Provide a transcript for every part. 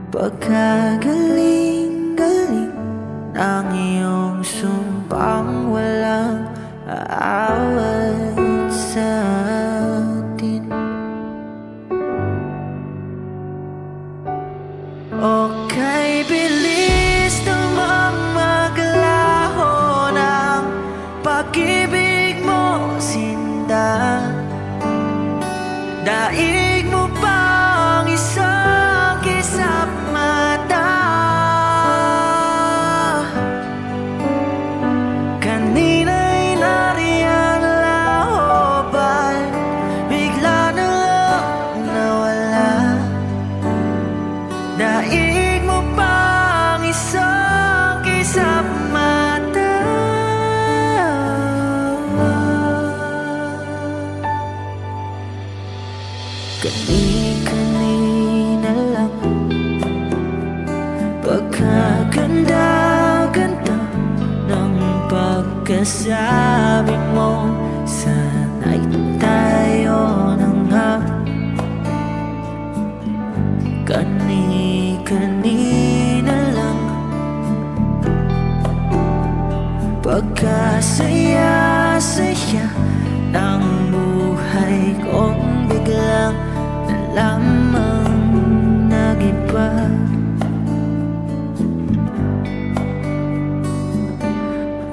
Pagkagaling-galing ng iyong sumpang walang aawat sa atin. Okay, bilis namang maglaho ng pag-ibig mo, sinta. Daig mo pang isang kisap mata. Kanina'y nariyan laho, ba't bigla na lang nawala? Daig mo pang isang kisap mata. Kani-kanina lang pagkaganda-ganda ng pagkasabi mo, sana'y tayo na nga. Kani-kanina lang pagkasaya-saya ng buhay kong biglang lamang nag-iba.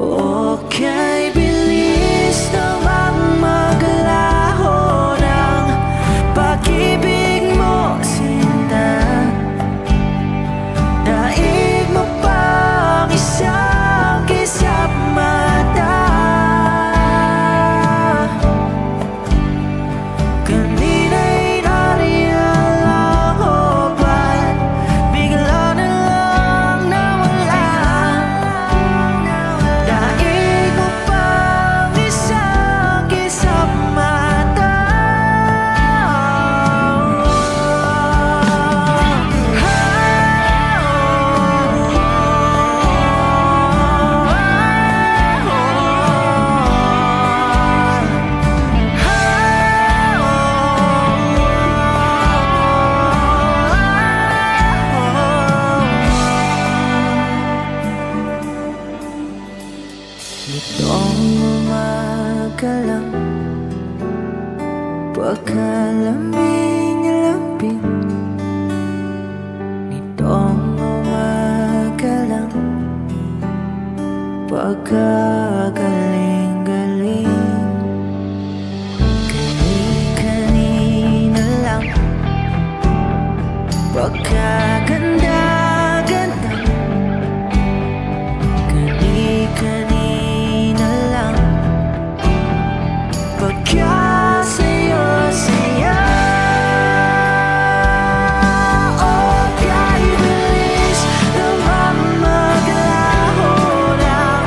Okay, bilis namang maglaho ng pag-ibig mo, sinta. Daig mo pang isang kisap mata. Nitong umaga lang pagkalambing-lambing. Nitong umaga lang pagkagaling-galing. Kani-kanina lang pagkaganda-ganda. Kani-kanina lang pagkasaya-saya. Okay, bilis namang maglaho ng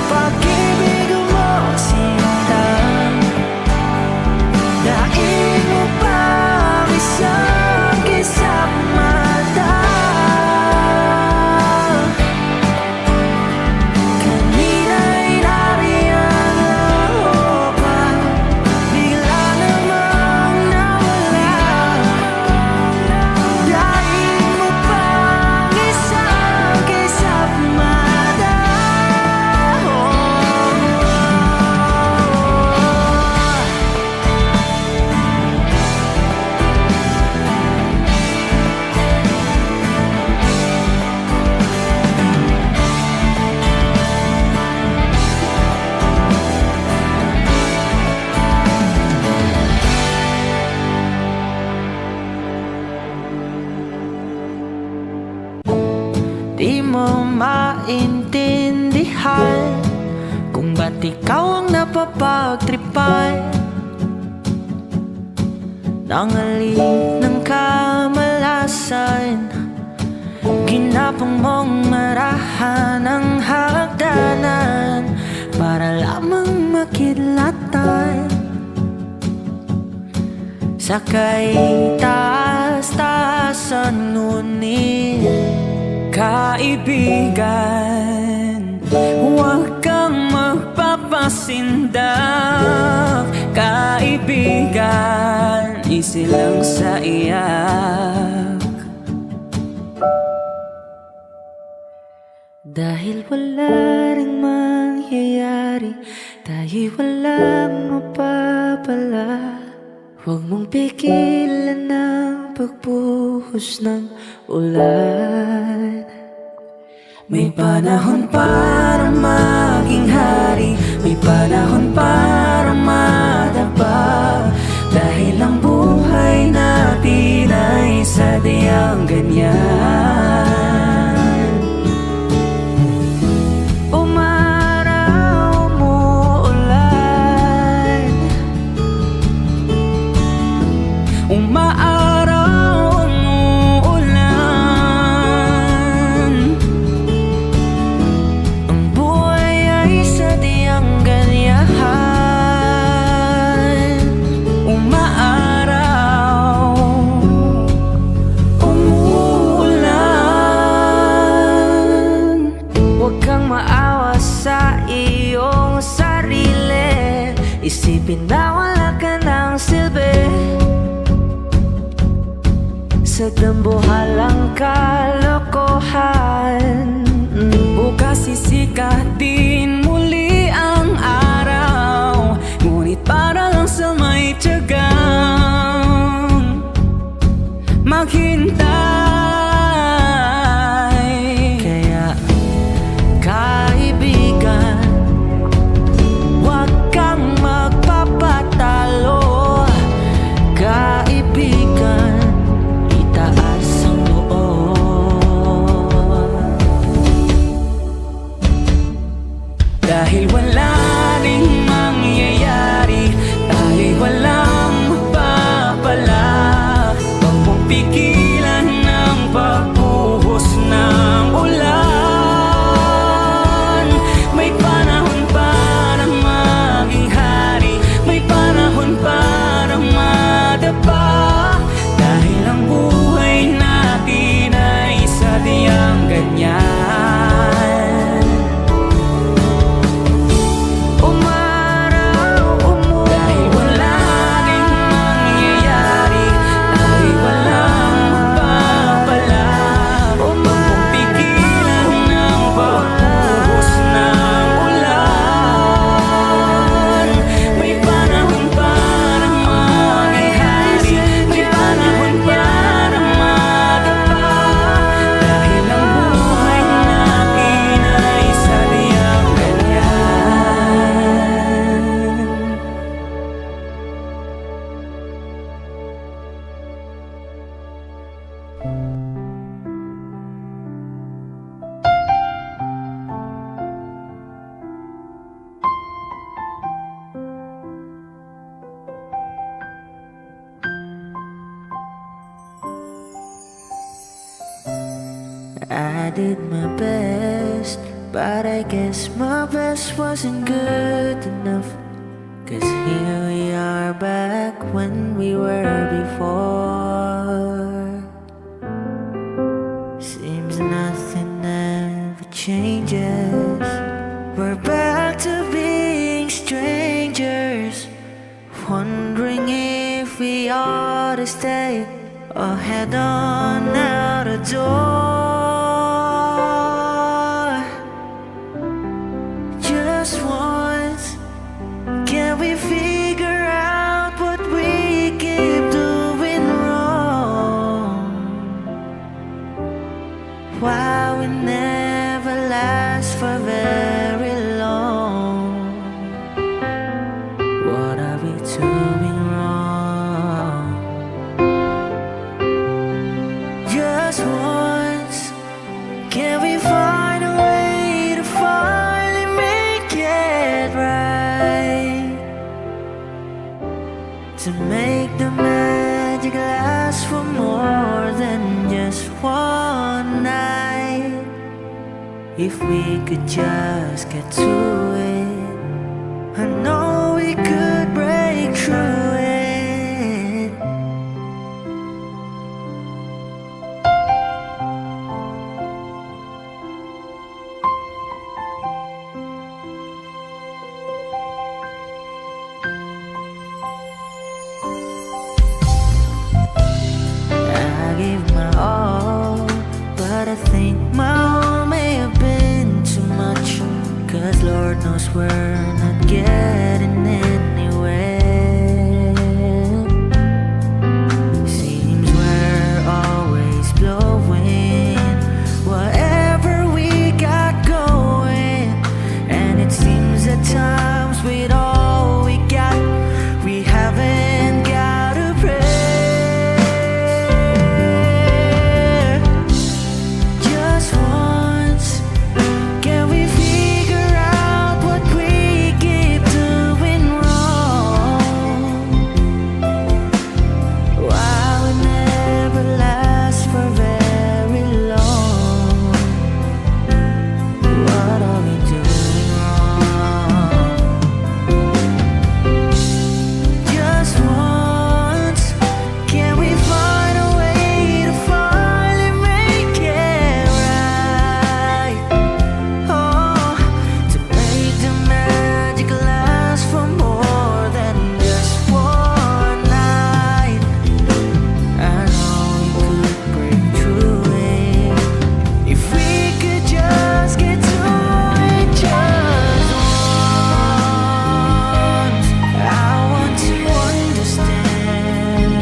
pag-ibig mo, sinta. Daig mo pang isang kisap mata. Kanina'y nariyan laho, ba't bigla namang nawala? Daig mo pang isang kisap mata. Di mo maintindihan kung ba't ikaw ang napapagtripan ng alin ng kamalasan. Ginapang mong marahan ang hagdanan para lamang makidlatan. Sakay taas-taasan ngunit kaibigan, huwag kang magpapasindak. Kaibigan, easy lang sa iyak. Dahil wala ring mangyayari, tayo'y walang mapapala. Huwag mong pigilan ang pagbuhos ng ulan. May panahon para maging hari, may panahon para madapa. Dahil ang buhay natin ay sadyang ganyan. Umaraw, umuulan, umaaraw, umuulan. Ang buhay ay sadyang ganyan. Umaaraw, umuulan. Huwag kang maawa sa iyong sarili, isipin na wala ka ng silbi. Sa dambuhalang kalokohan, bukas sisikatin muli ang araw. Ngunit para lang sa may tiyagang maghintay. Kaya kaibigan, huwag kang magpapatalo. Kaibigan, itaas ang loob. Dahil wala ring mangyayari, tayo'y walang mapapala. Huwag mong pigilan ang pagbuhos ng ulan. May panahon para maging hari, may panahon para madapa. Dahil ang buhay natin ay sadyang ganyan. Umaraw, umuulan. Dahil wala ring mangyayari, tayo'y walang mapapala. Huwag mong pigilan ang pagbuhos ng ulan. May panahon para maging hari, may panahon para madapa. Dahil ang buhay natin ay sadyang ganyan. I did my best, but I guess my best wasn't good enough. 'Cause here we are back when we were before. Seems nothing ever changes. We're back to being strangers, wondering if we ought to stay or head on out the door. Just once, can we figure out what we keep doing wrong? Why we never last for very long? What are we doing wrong? Just once, can we find a way to finally make it right? To make the magic last for more than just one night. If we could just get to it, I know we could break through it. I gave my all, but I think my all may have been we're not getting anywhere. Seems we're always blowing whatever we got going, and it seems at times with all we got, we haven't got a prayer. Just once, can we figure out what we keep doing wrong? Why we never last for very long? What are we doing wrong? Just once, can we find a way to finally make it right? Oh, to make the magic last for more than just one night. I know we could break through it if we could just get to it just once. I want to understand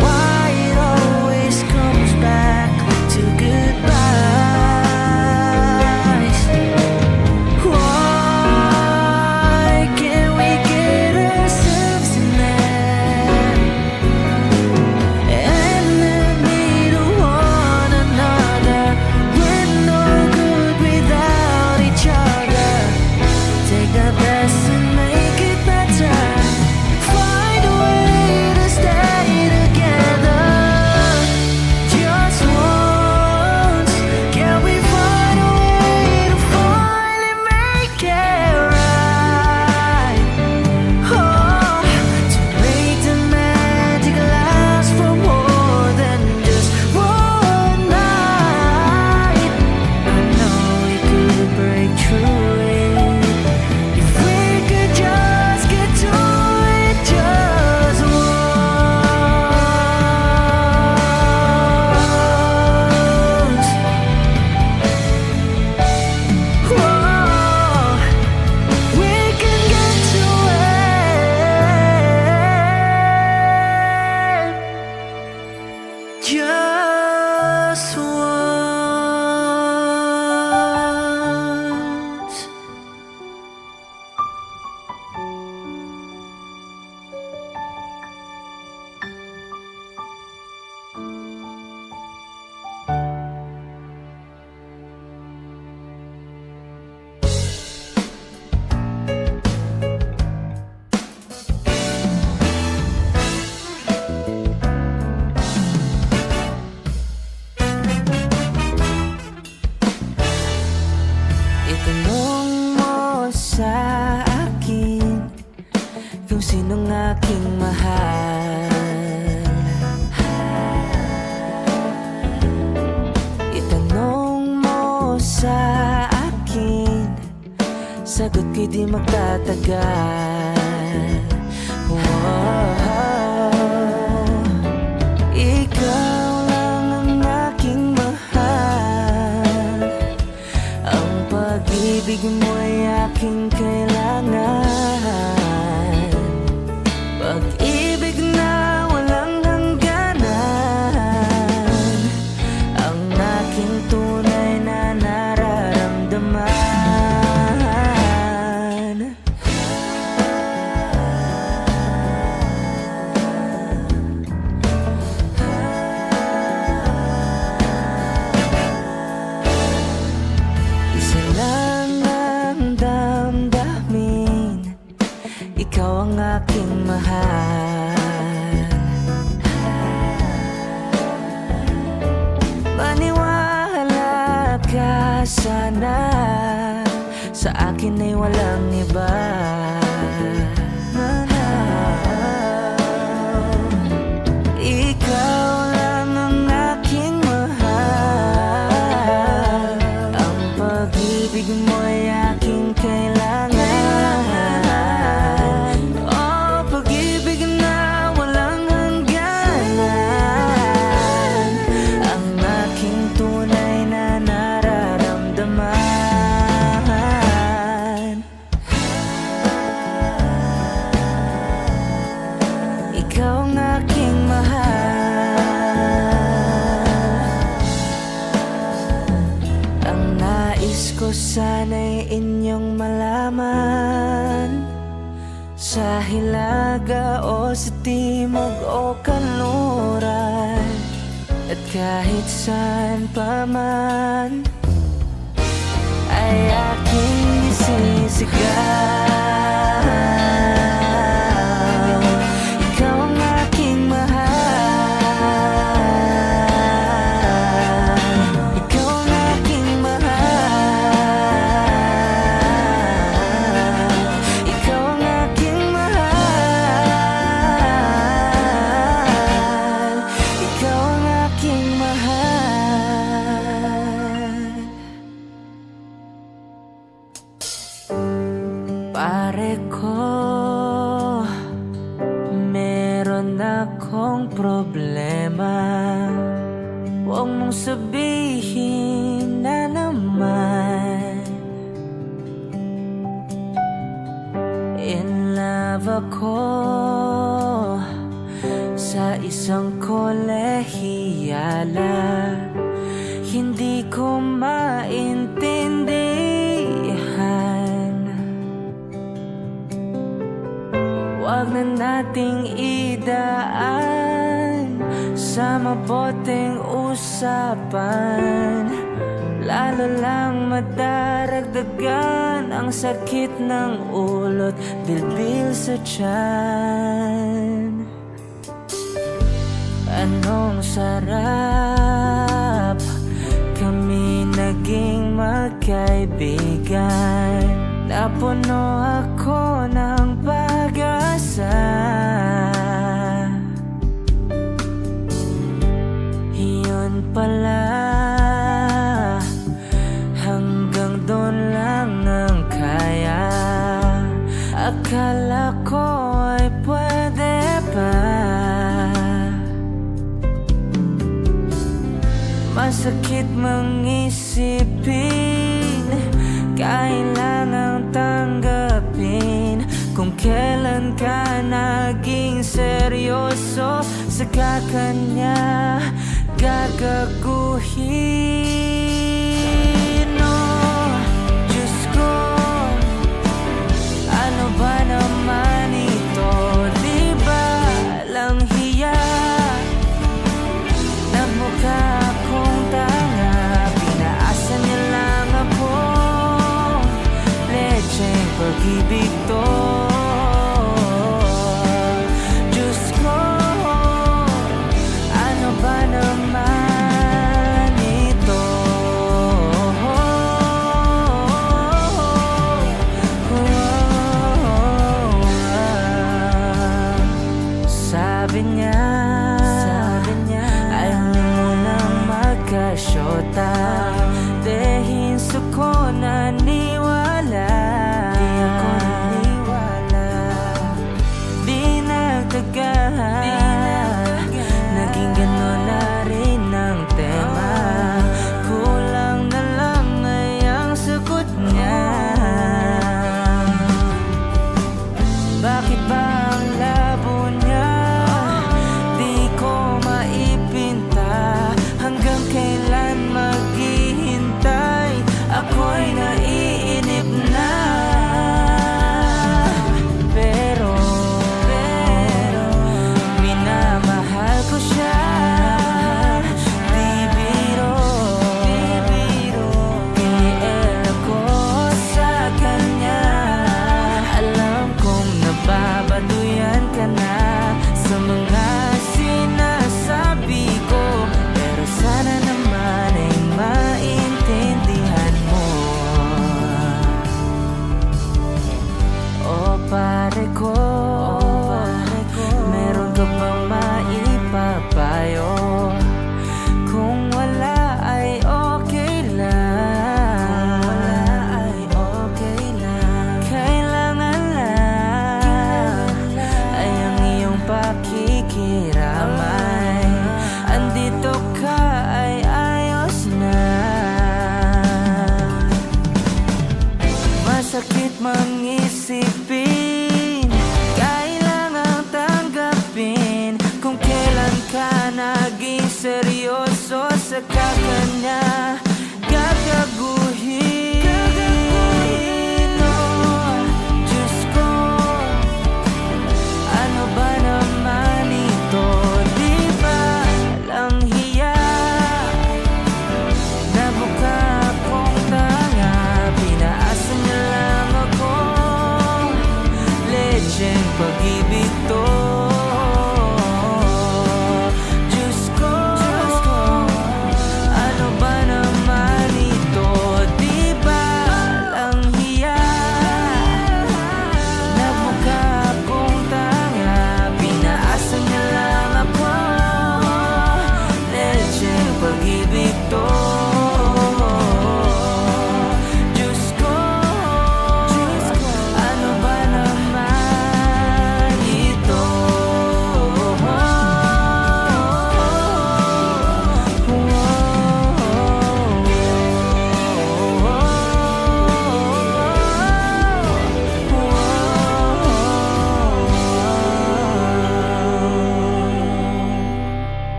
why it always comes back to goodbyes. Why can't we get ourselves in there and admit to one another we're no good without each other? Take the best and make it better. Find a way to stay together. Just once, can we find a way to finally make it right? Oh, to make the magic last for more than just one night. I know we could break through it if we could just get to it just once. Whoa, we can get to it just once. Itanong mo sa akin kung sinong aking mahal. Itanong mo sa akin, sagot ko'y di magtatagal. Ikaw lang ang aking mahal. Ang pag-ibig mo'y aking kailangan. Pag-ibig na walang hangganan, ang aking tunay na nararamdaman. Isa lang ang damdamin, ikaw ang aking mahal. Maniwala ka sana, sa akin ay walang iba. Ikaw lang ang aking mahal. Ang pag-ibig mo'y aking kailangan. Oh, pag-ibig na walang hangganan, ang aking tunay na nararamdaman. sana'y inyong malaman, sa hilaga o sa timog o kanluran, at kahit saan pa man, ay aking isisigaw. Ikaw ang aking mahal, ikaw ang aking mahal, ikaw ang aking mahal, ikaw ang aking mahal. Pare ko, meron akong problema. Huwag mong sabihin na naman in love ako sa isang kolehiyala. Hindi ko maintindihan. Huwag na nating idaan sa mabuting usapan, lalo lang madaragdagan ang sakit ng ulo't bilbil sa tiyan. Anong sarap kami naging magkaibigan, napuno ako ng pag-asa. Yun pala, hanggang doon lang ang kaya. Akala ko ay pwede pa. Masakit mang isipin, kailangang tanggapin kung kailan ka naging seryoso, saka kanya gagaguhin. Oh, Diyos ko, ano ba naman ito? Di ba lang hiya? Nagmukha akong tanga, pinaasa niya lang ako. Lecheng pag-ibig to. Diyos ko, ano ba naman ito? Sabi niya, ayaw niya munang magkasyota, dahil sa ko naniwala.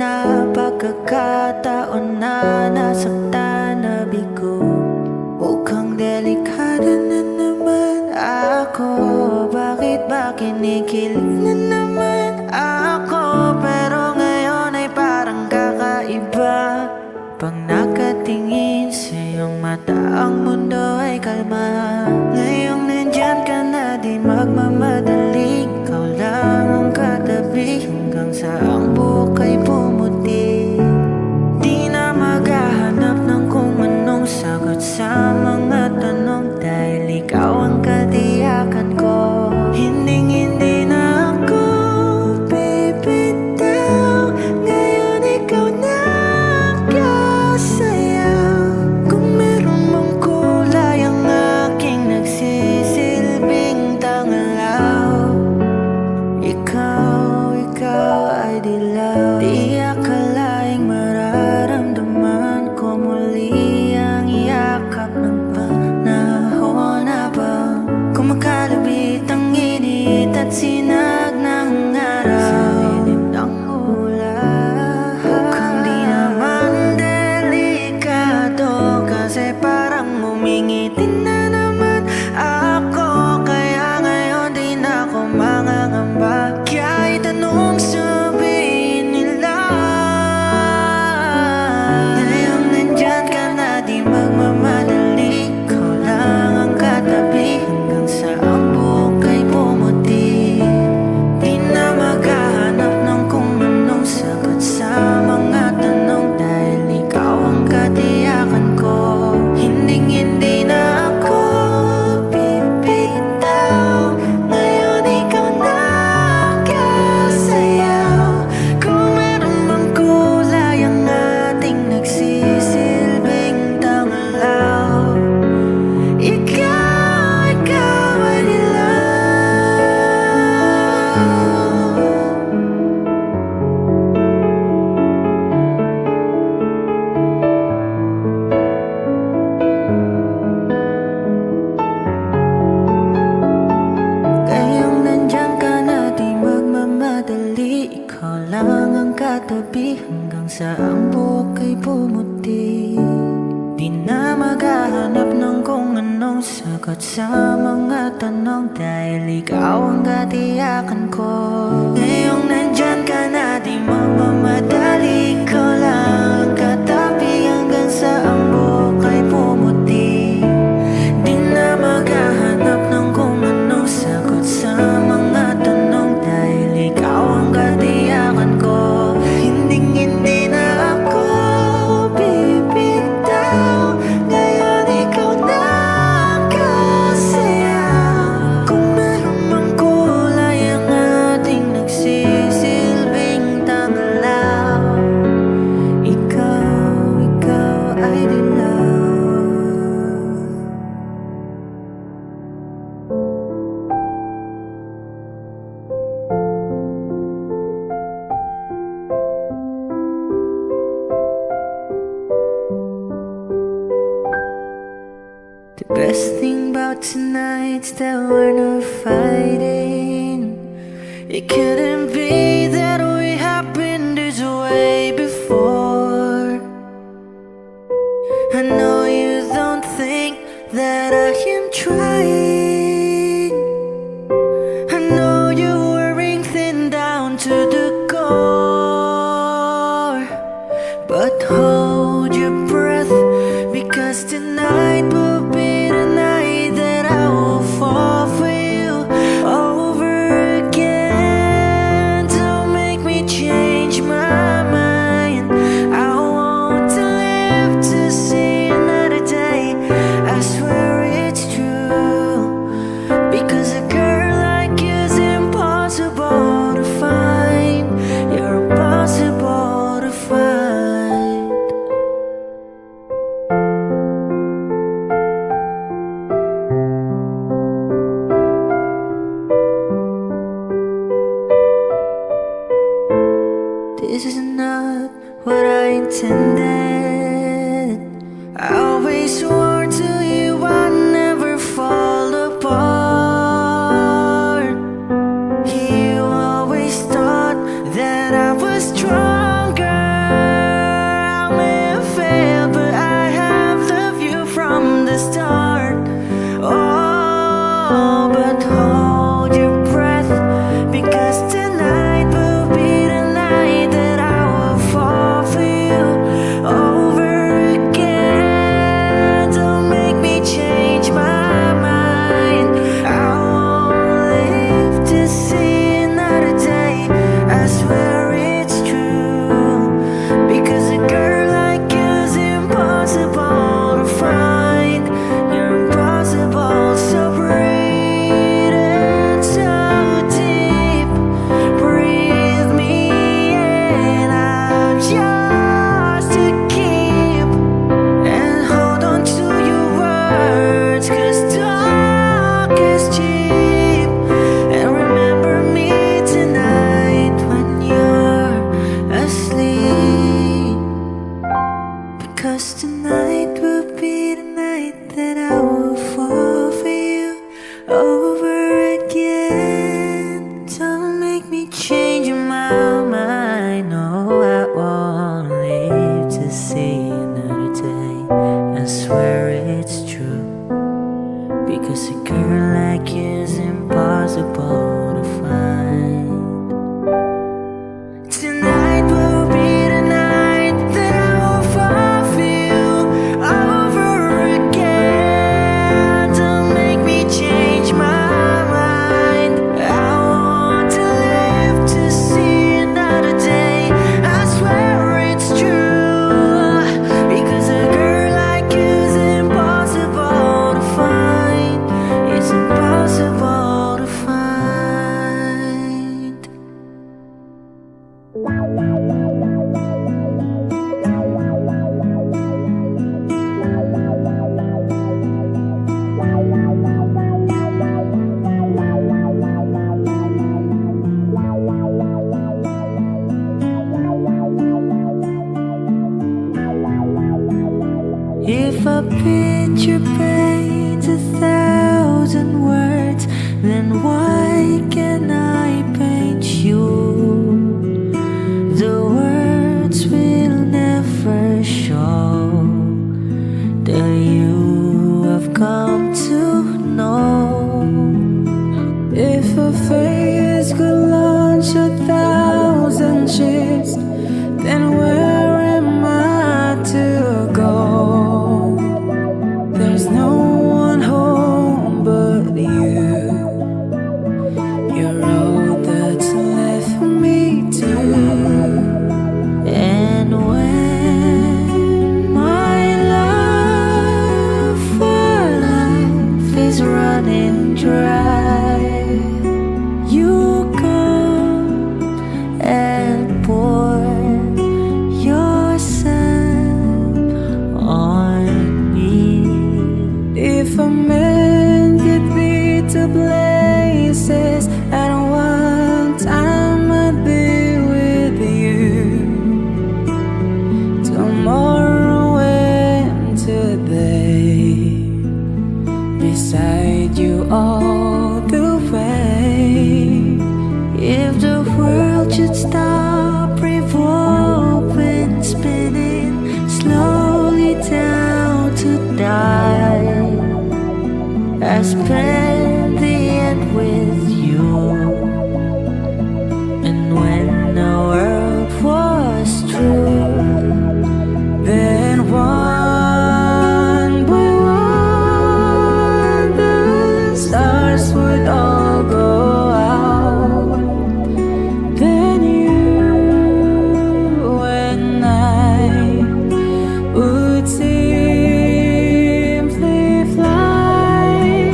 na pagkakataon na nasaktan na bigo. Mukhang delikado na naman ako. Bakit ba kinikilig na naman ako? Pero ngayon ay parang kakaiba. Pag nakatingin sa iyong mata, ang mundo ay kalma. Ngayong nandyan ka na, di magmamadali. Ikaw lang ang katabi hanggang sa ang buhok ay pumuti. Di na maghahanap ng kung anong sagot sa mga tanong, dahil ikaw ang katiyakan ko. Hindi na ako bibitaw. Ngayon ikaw na kasayaw. Kung meron mang kulay ang aking nagsisilbing tangalaw, ikaw ay dilaw. Di akalaing mararamdaman ko muli ang yakap ng panahon habang kumakalabit ang init at sinag ng araw sa lilim ng ulan. Mukhang di naman delikado, kasi parang umingiti na naman ako. Kaya ngayon di na ako mangangamba, kahit anong sabihin nila. Ngayong nandyan ka na, di magmamadali. Ikaw lang ang katabi hanggang sa ang buhok ay pumuti. Di na maghahanap ng kung anong sagot sa mga tanong, dahil ikaw ang katiyakan ko. Hindi na ako bibitaw. Ngayon ikaw na kasayaw. Kung meron mang kulay ang ating nagsisilbing tangalaw, ikaw ay dilaw. Ngayong nandyan ka na, di magmamadali. Ikaw lang ang katabi hanggang sa ang buhok ay pumuti. Di na maghahanap ng kung anong sagot sa mga tanong, dahil ikaw ang katiyakan ko. Ngayong nandyan ka na, di magmamadali. Ikaw lang ang katabi hanggang sa ang buhok ay pumuti. Di na maghahanap ng kung anong sagot sa mga tanong, dahil ikaw ang katiyakan ko. Hindi na ako bibitaw. Ngayon ikaw na kasayaw. Kung meron mang kulay ang ating nagsisilbing tangalaw, ikaw ay dilaw. The best thing about tonight's that we're not fighting. It couldn't be that we happened this way before. I know you don't think that I am trying. I know you're wearing thin down to the core, but hold your breath, because tonight will be the night that I will fall for you over again. Don't make me change my mind. I want to live to see another day. I swear it's true, because a girl like you's impossible to find. You're impossible to find. This is not what I intended. I always swore to you I'd never fall apart. You always thought that I was stronger just to keep and hold on to your words, 'cause talk is cheap. And remember me tonight when you're asleep, because tonight will be the night that I will fall for you over again. Don't make me change my mind. No, I won't live to see another day. I swear it's true, because a girl like you is impossible to find. Tonight will be the night that I will fall for you over again. Don't make me change my mind. I want to live to see another day. I swear it's true, because a girl like you is impossible to find. It's impossible to find. If a picture paints 1,000 words, then why can I paint you? The words will never show that you have come to know. If a face could launch 1,000 ships, then where am I to go? There's no one home but you. You're all that's left for me to. And when my love for life is running dry, you come and pour yourself on me. If a man could lead to places at one time, I'd be with you. Tomorrow and today, beside you all the way. If the world should stop revolving, spinning slowly down to die, I spend the end with you. And when the world was true, Then one by one the stars would all go out. Then you and I would simply fly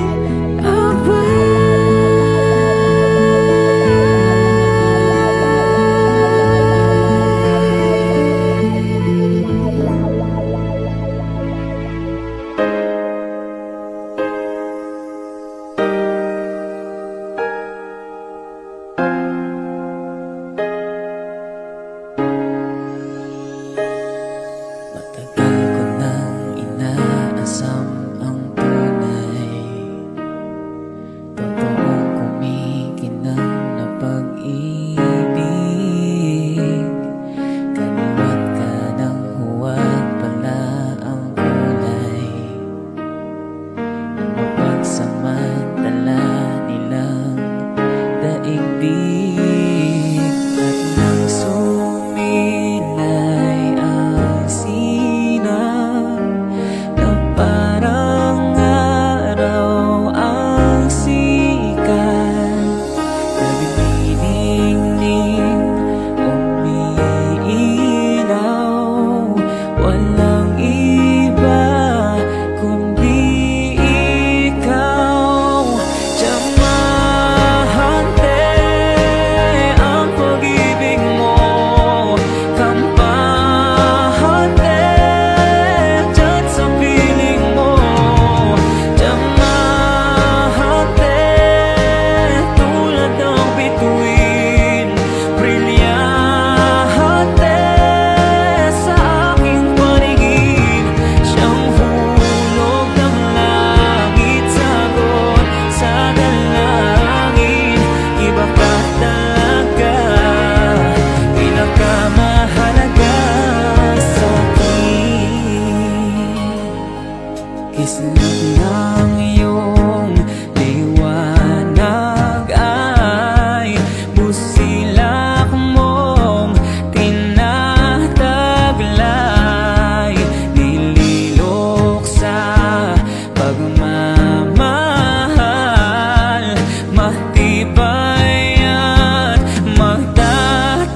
Kislap ng iyong liwanag ay busilak mong tinataglay, nililok sa pagmamahal, matibay at magtatagal.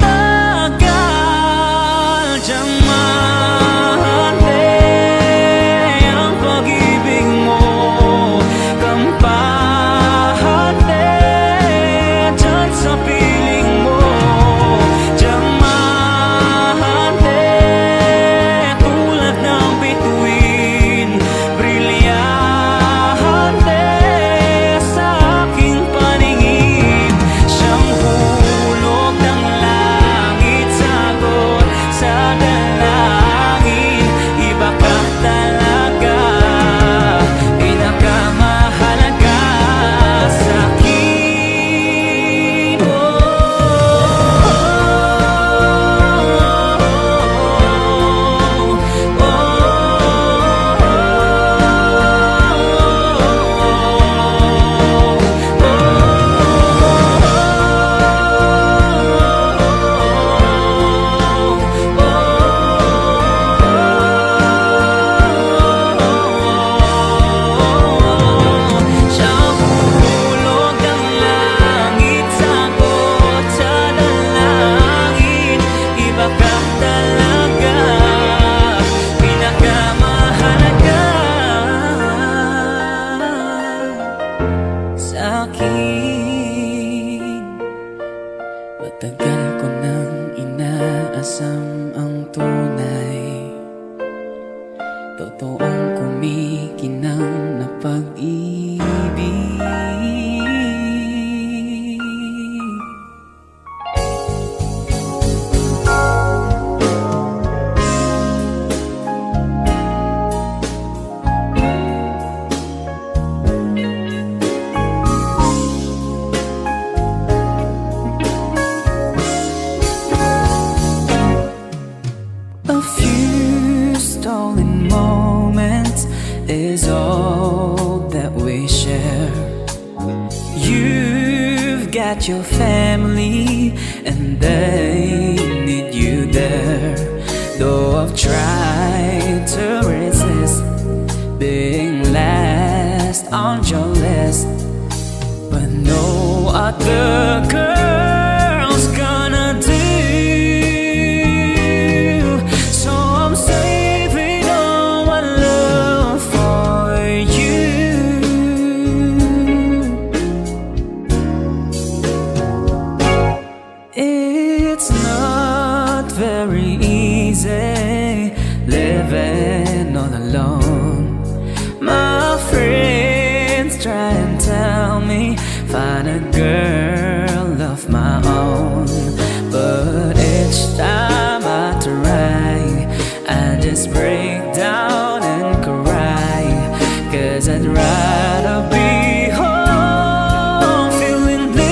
Diamante ang pag-ibig mo, kampante dyan sa piling mo. Diamante tulad ng bituin, brilyante sa aking paningin. Siyang hulog ng langit, sagot sa dalangin. Iba ka talaga, pinakamahalaga sa akin. Siyang hulog ng langit, sagot sa dalangin. Iba ka talaga, pinakamahalaga sa akin. Matagal ko nang inaasam ang tunay, totoong kumikinang na pag-ibig. A few stolen moments is all that we share. You've got your family and they need you there. Though I've tried to resist being last on your list, but no other girl's gonna do. So I'm saving all my love for you. It's not very easy living all alone. My friends try and tell me find a girl of my own, but each time I try, I just break down and cry. 'Cause I'd rather be home feeling blue.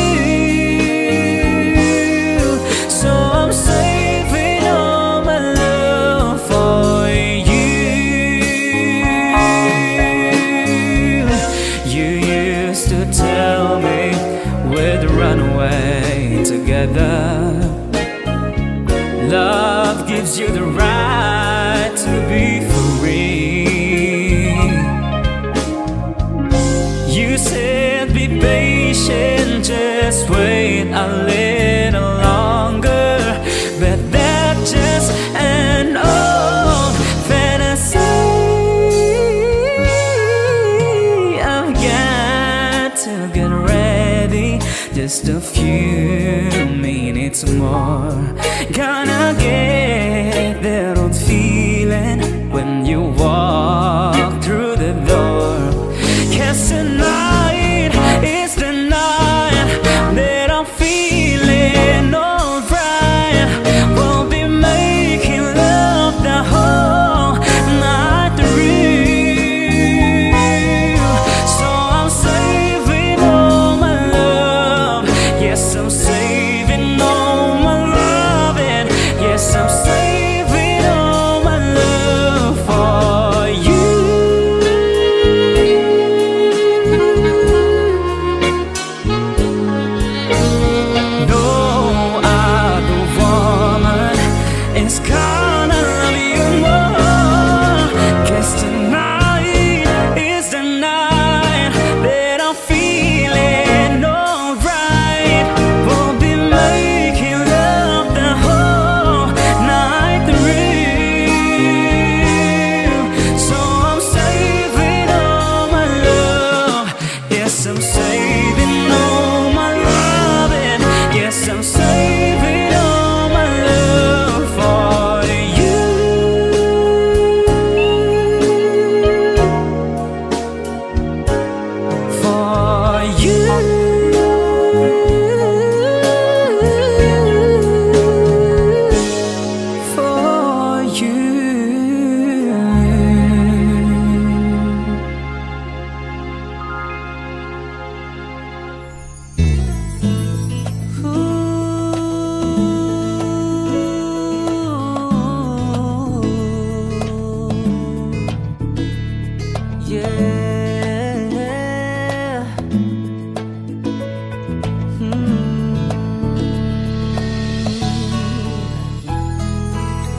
So I'm saving all my love for you. You used to tell me we'd run away together. Love gives you the right to be free. You said be patient, just wait a little longer. But that's just an old fantasy. I've got to get ready, just a few minutes more. Gonna get that old feeling when you walk through the door. 'Cause tonight is the night that I'm feeling alright. We'll be making love the whole night through. So I'm saving all my love. Yes, I'm saving all my love, and yes, I'm Yeah.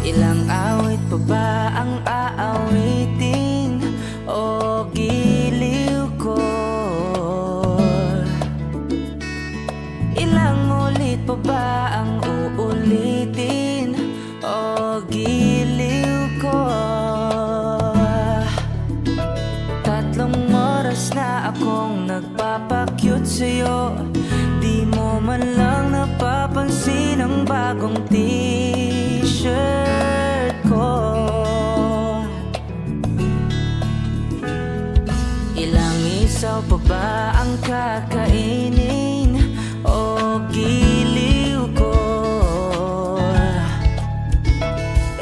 Ilang awit pa ba ang aawitin o giliw ko? Ilang ulit pa ba ang uulitin o giliw ko? 3 oras na akong nagpapakyut sa'yo, di mo man lang napapansin ang bagong t-shirt ko. Ilang isaw pa ba ang kakainin o giliw ko?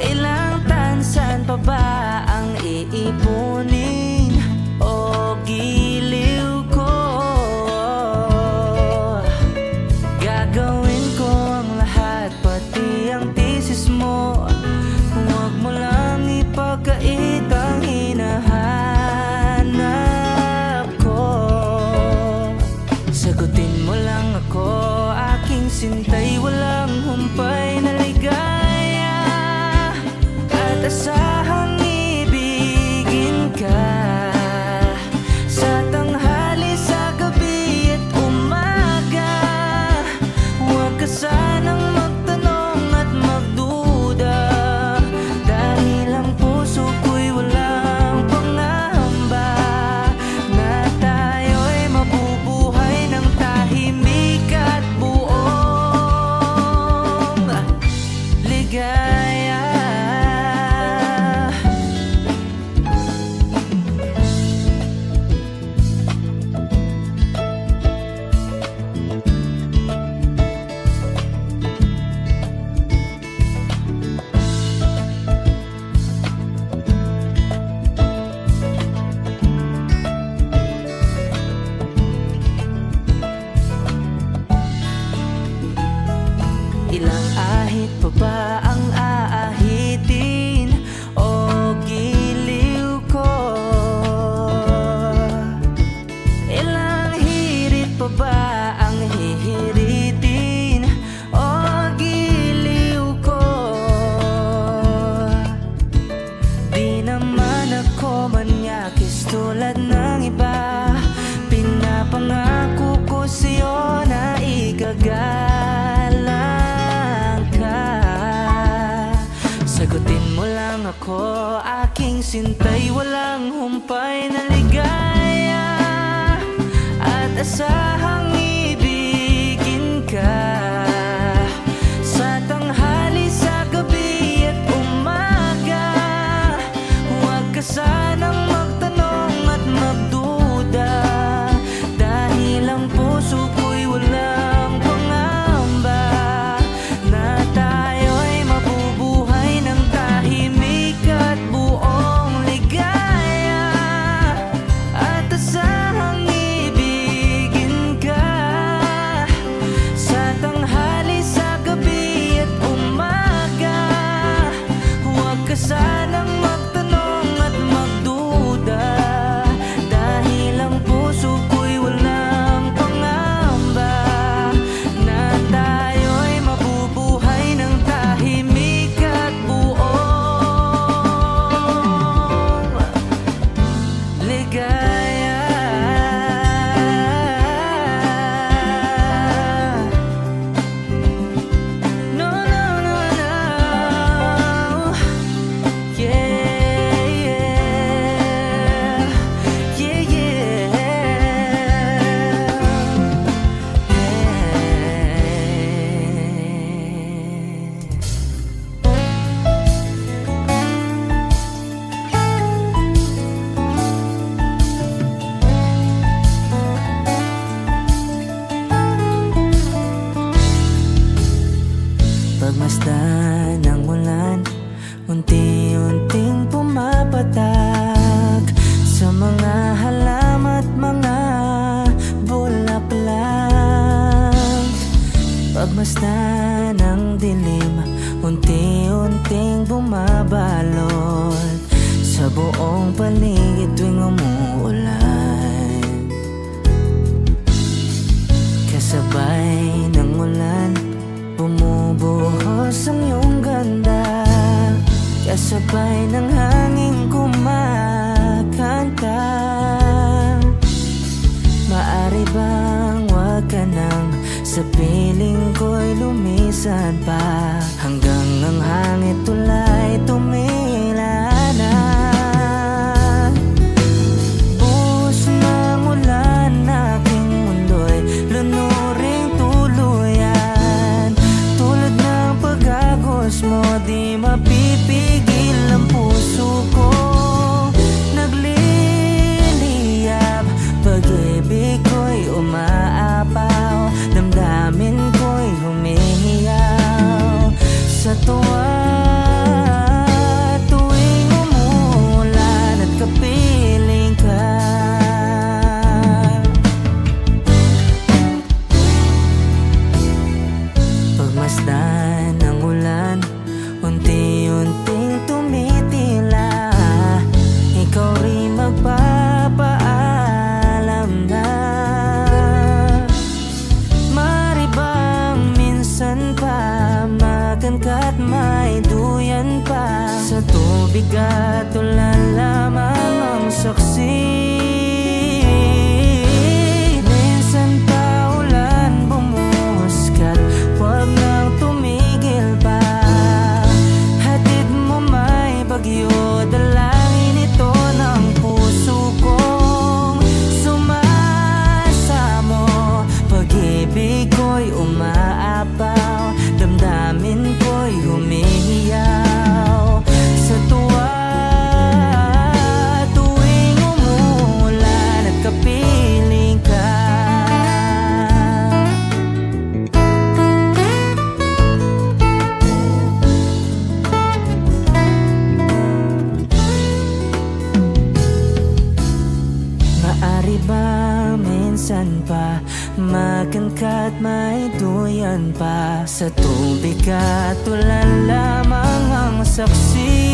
Ilang tansan pa ba ang iipunin o giliw ko? Gagawin ko ang lahat, pati ang thesis mo. Huwag mo lang ipagkait ang hinahanap ko. Sagutin mo lang ako, aking sintay, walang humpay na ligaya. At asahang ibigin ka sa tanghali, sa gabi at umaga. Huwag ka sanang magtanong at magduda, dahil ang puso ko'y walang pangamba na tayo'y mabubuhay ng tahimik at buong ligaya. Ilang ahit pa ba ang aahitin o giliw ko? Ilang hirit pa ba ang hihiritin o giliw ko? Di naman ako manyakis tulad ng iba. Pinapangako ko sa'yo na igagalang ka. Sagutin mo lang ako, aking sintay, walang humpay na ligaya. At asahang ibigin ka sa tanghali, sa gabi at umaga. Huwag ka sanang magtanong at magduda, dahil ang puso ko'y walang pangamba na tayo'y mabubuhay ng tahimik at buong ligaya. At asahang ibigin ka sa tanghali, sa gabi at umaga. Huwag ka sanang magtanong at magduda, dahil ang puso ko'y walang pangamba na tayo'y mabubuhay ng tahimik at buong ligaya. No, no, no, no. Yeah. unti-unting pumapatak sa mga halaman at mga bulaklak. Pagmasdan ng dilim, unti-unting bumabalot sa buong paligid tuwing umuulan. Kasabay ng ulan, bumubuhos ang iyong ganda. Kasabay ng hangin kumakanta. Maari bang wag ka nang sa piling ko'y lumisan pa, hanggang ang hangin tulay tumila na. Buhos ng ulan, aking mundo'y lunuring tuluyan. Tulad ng pag-agos mo, di mapipigil ang puso ko. Nagliliyab, pag-ibig ko'y umaapaw, damdamin ko'y humihiyaw sa tuwa. Tuwing umulan at kapiling ka, pagmasdan ng ulan, unti-unting tumitila. Ikaw rin magpapaalam na. Mari bang minsan pa magangkat may duyan pa, sa tubig at ulan lamang ang saksi. Minsan pa ulan bumuhuskat, huwag nang tumigil pa. Hatid mo may bagyo, dalangin ito ng puso kong sumasamo. Pag-ibig ko'y umaapaw, damdamin ko'y humihiyaw sa tuwa. Tuwing umulan at kapiling ka, maari ba minsan pa magangkat may duyan pa, sa tubig at ulan lamang ang saksi.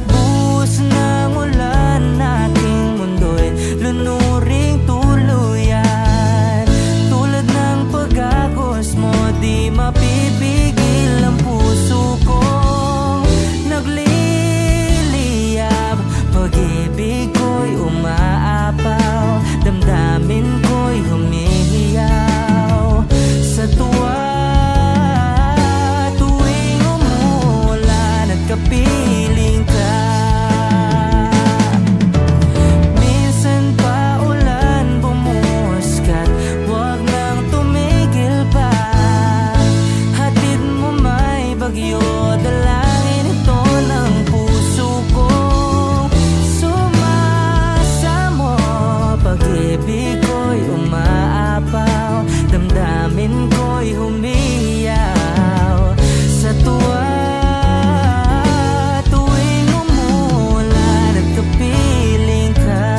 Buhos ng ulan, aking mundo'y lunuring tuluyan. Tulad ng pag-agos mo, di mapipigil ang puso kong nagliliyab. Pag-ibig ko'y umaapaw, damdamin ko'y humihiyaw sa tuwa. Tuwing umulan at kapiling ka, minsan pa ulan bumuhuskat, huwag nang tumigil pa. Hatid mo may bagyo, dalangin ito ng puso kong sumasamo. Pag-ibig ko'y umaapaw, damdamin ko'y humihiyaw sa tuwa. Tuwing umulan at kapiling ka,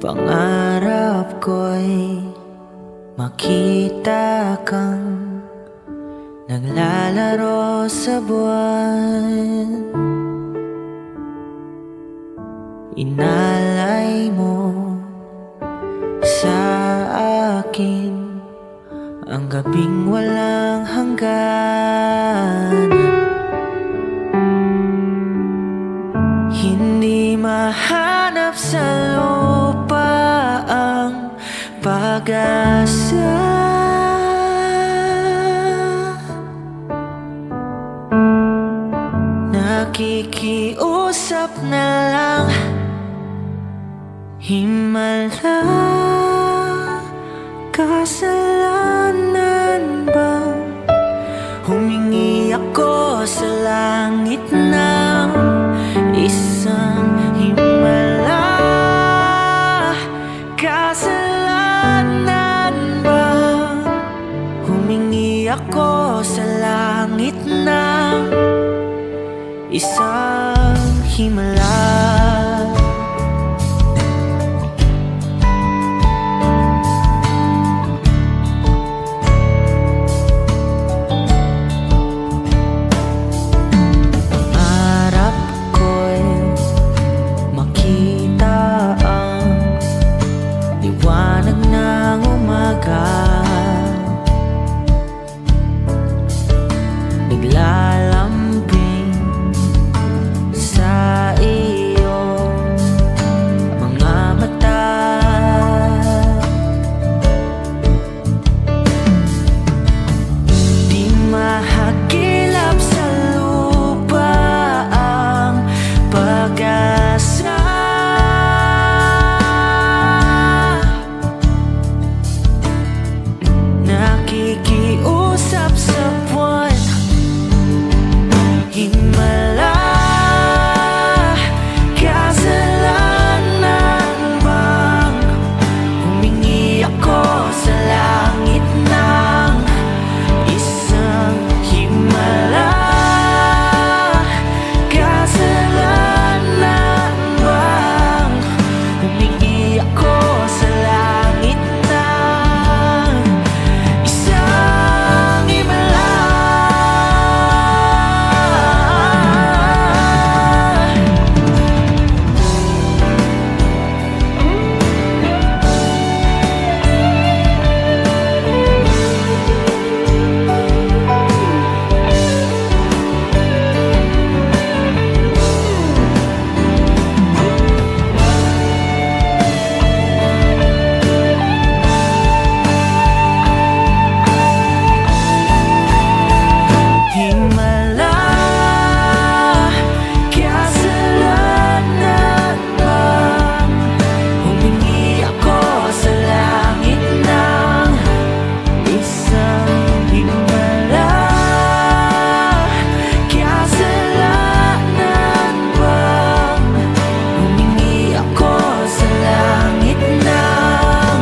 pangarap ko'y makita kang naglalaro sa buwan. Inalay mo sa akin ang gabing walang hanggan. Hindi mahanap sa lupa ang pag-asa. Nakikiusap na lang, himala ka kasalanan bang humingi ako sa langit ng isang himala? Kasalanan bang humingi ako sa langit ng isang himala? Naglalambing sa iyong mga mata. Di mahagilap sa lupa ang pag-asa. Nakikiusap sa buwan, himala. Kasalanan bang humingi ako sa langit ng isang himala? Kasalanan bang humingi ako sa langit ng isang himala? Himala, kasalanan bang humingi ako sa langit ng isang himala? Kasalanan bang humingi ako sa langit ng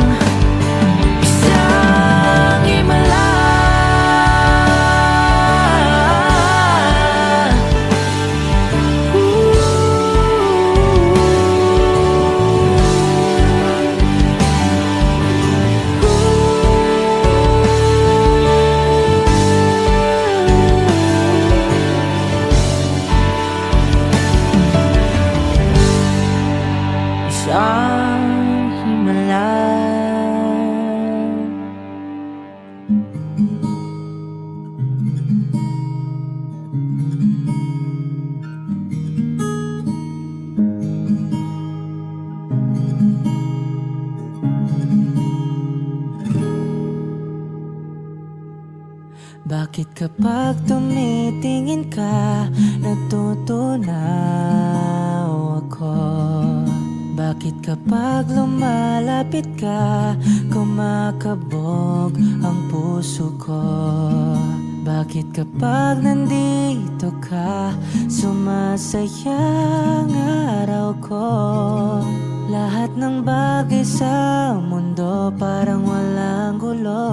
isang himala? Isang himala. Bakit kapag tumitingin ka, natutunaw ako? Bakit kapag lumalapit ka, kumakabog ang puso ko? Bakit kapag nandito ka, sumasaya ang araw ko? Lahat ng bagay sa mundo parang walang gulo.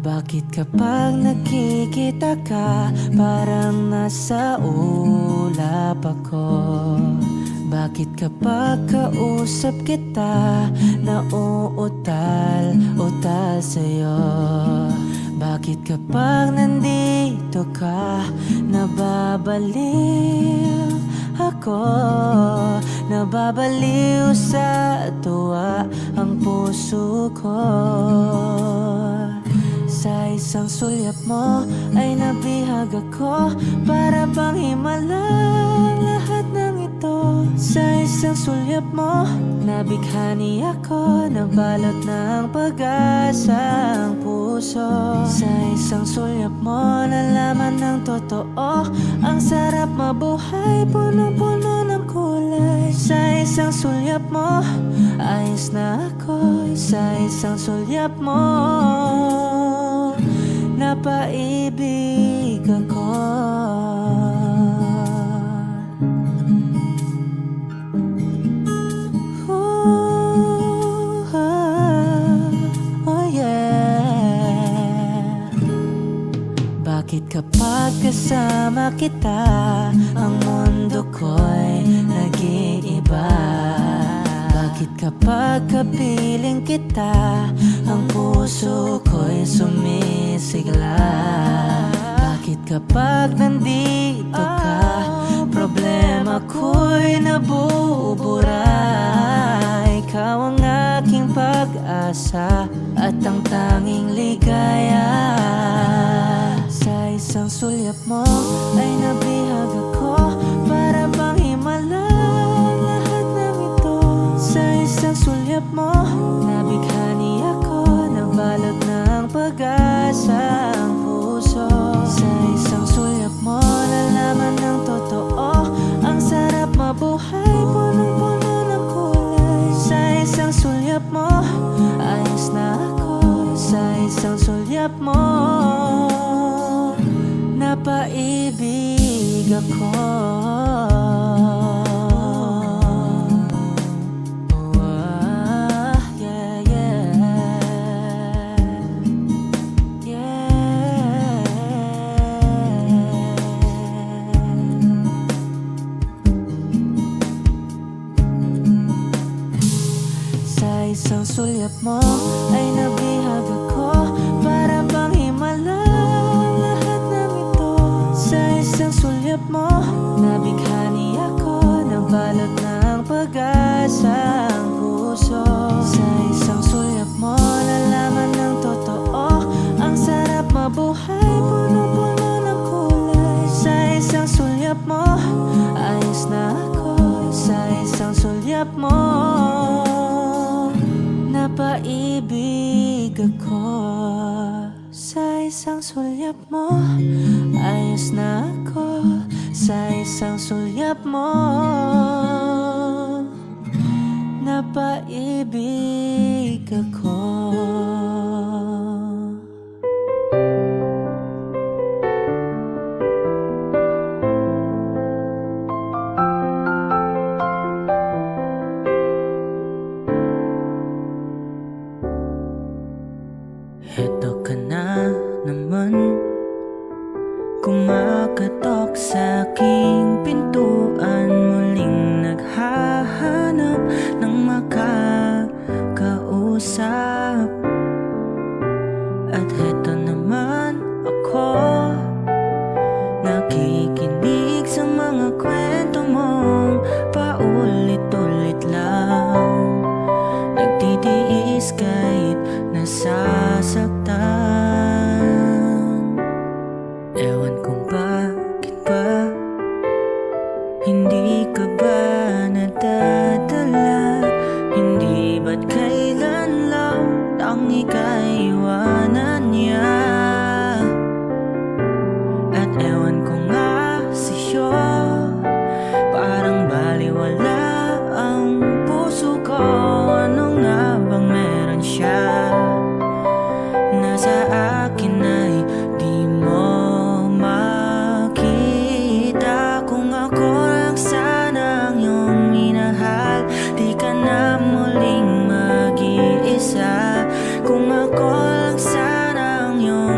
Bakit kapag nakikita ka, parang nasa ulap ako? Bakit kapag kausap kita, nauutal-utal sa'yo? Bakit kapag nandito ka, nababaliw ako? Nababaliw sa tuwa ang puso ko. Sa isang sulyap mo ay nabihag ako, para bang himalang lahat ng ito. Sa isang sulyap mo, nabighani ako, nabalot ng pag-asa ang puso. Sa isang sulyap mo, nalaman ng totoo, ang sarap mabuhay, punong-puno ng kulay. Sa isang sulyap mo, ayos na ako sa isang sulyap mo. Napaibig ako. Oh yeah. Bakit kapag kasama kita, ang mundo ko'y nag-iiba? Bakit kapag kapiling kita, ang puso ko'y sumisigla? Bakit kapag nandito ka, problema ko'y nabubura? Ikaw ang aking pag-asa at ang tanging ligaya. Sa isang sulyap mo ay nabihag ako, para bang himala lahat ng ito. Sa isang sulyap mo, nabighani ako, nabalot ng pag-asa ang puso. Sa isang sulyap mo, nalaman ng totoo, ang sarap mabuhay, punong-puno ng kulay. Sa isang sulyap mo, ayos na ako. Sa isang sulyap mo, napaibig ako. Yeah, yeah. Yeah. Sa isang sulyap mo ay nabihag ako, para bang himala lahat ng ito. Sa isang sulyap mo, nabighani ako, nabalot ng pag-asa ang puso. Sa isang sulyap mo, nalaman ng totoo, ang sarap mabuhay, punong-puno ng kulay. Sa isang sulyap mo, ayos na ako. Sa isang sulyap mo, napaibig ako. Sa isang sulyap mo, ayos na ako. Sa isang sulyap mo, napaibig ako. Heto ka na naman, kumakatok sa aking pintuan, muling naghahanap ng makakausap. At heto naman ako, nakikinig sa mga kwento mong paulit-ulit lang, nagtitiis kahit nasasaktan. Ewan kung bakit ba hindi ka ba nadadala? Hindi ba't kailan lang ang ikaiwanan niya? At ewan ko nga sa'yo, parang baliwala ang puso ko. Ano nga bang meron siya na sa akin ay di mo makita? Kung ako lang sana ang iyong minahal, di ka na muling mag-iisa. Kung ako lang sana ang iyong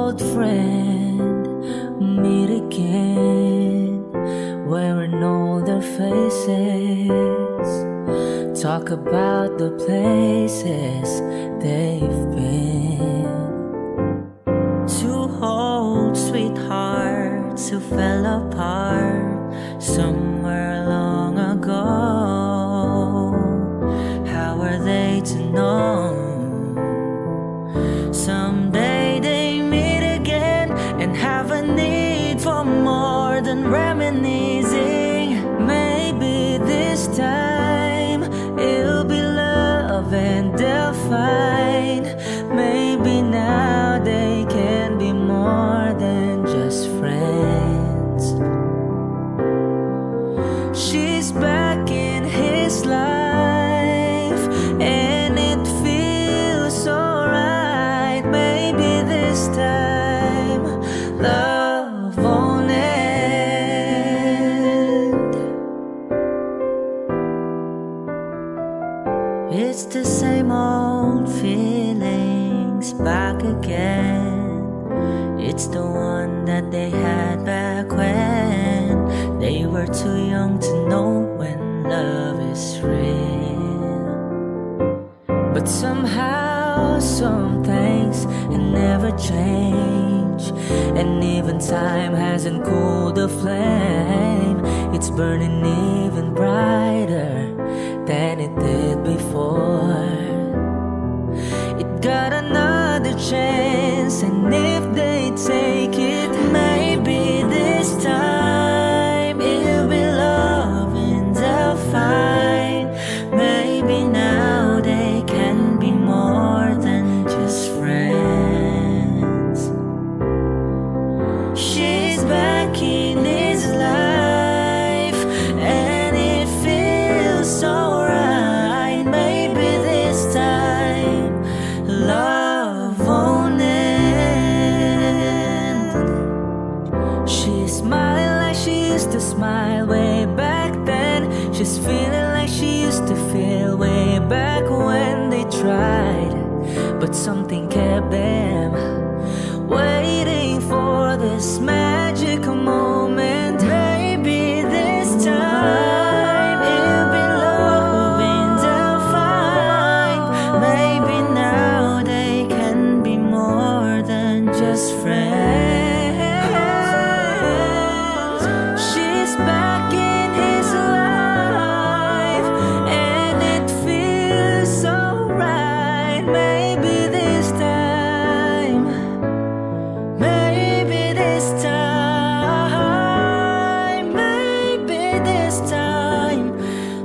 old friend meet again, wearing older faces, talk about the places they've been. Two old sweethearts who fell apart somewhere long ago. How are they to know? Someday they meet again and have a need for more than reminiscing. Maybe this time it'll be love and they'll find. Maybe now they can be more than just friends. She's back in his life and it feels alright. Maybe this time love won't end. It's the same old feelings back again. It's the one that they had back when they were too young to know when love is real. But somehow some things never change, and even time hasn't cooled the flame. It's burning even brighter than it did before. It got another chance, and if they take it, maybe this time it'll be love and they'll find. Maybe now they can be more than just friends. She's back in his life and it feels so right. Maybe this time love won't end. She's smiling like she used to smile way back then. She's feeling like she used to feel way back when they tried, but something kept them waiting for this magical moment. Maybe this time it'll be love and they'll find. Maybe now they can be more than just friends. She's back in his life and it feels so right. Maybe this time, maybe this time, maybe this time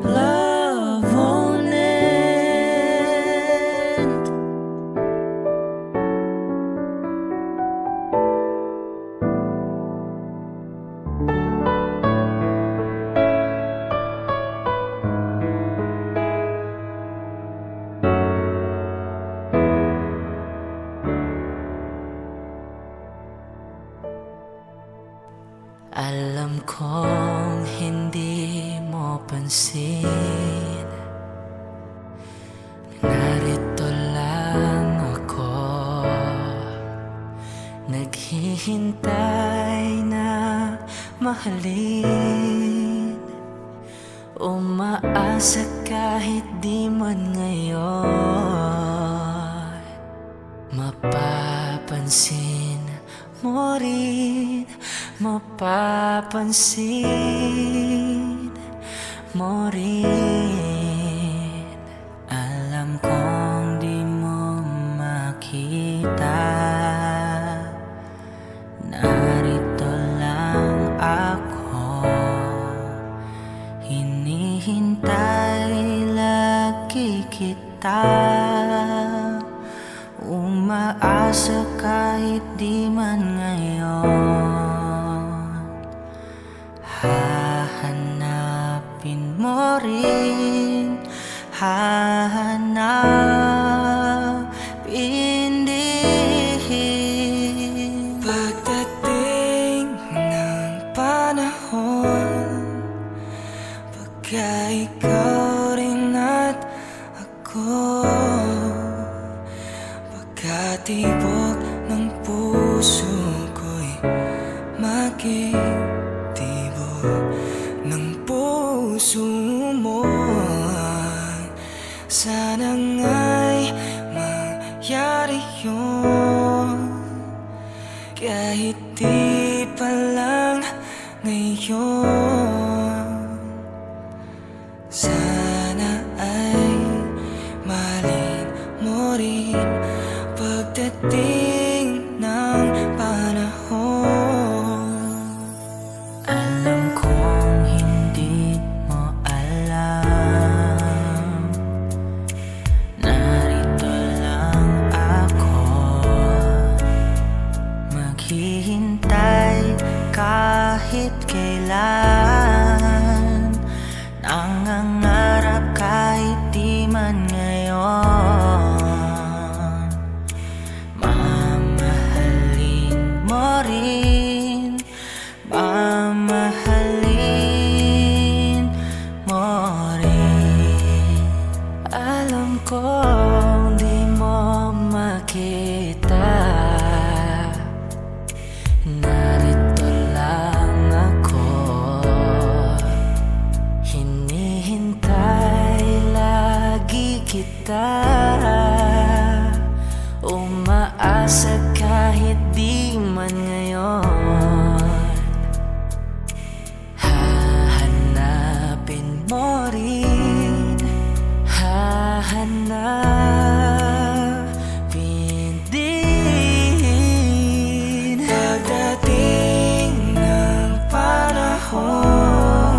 love won't end. Alam kong hindi mo pansin, narito lang ako, naghihintay na mahalin, umaasa kahit di man ngayon. Mapapansin mo rin, mapapansin mo rin. Alam kong di mo makita, narito lang ako, hinihintay lagi kita, umaasa kahit di man ngayon. Hahanapin mo rin, hahanapin din. Pagdating ng panahon, pagka ikaw rin at ako, pagkatibok ng puso puso ko'y makitibok ng puso mo. Sana nga'y mangyari yun, kahit di pa lang ngayon. Sana ay mahalin mo rin pagdating ng panahon. Alam kong hindi mo alam, narito lang ako, maghihintay kahit kailan, nangangarap kahit di man ngayon. Mamahalin mo rin, mamahalin mo rin. Alam kong di mo makita, narito lang ako, hinihintay lagi kita, umaasa kahit di man ngayon. Hahanapin mo rin, hahanapin din. Pagdating ng panahon,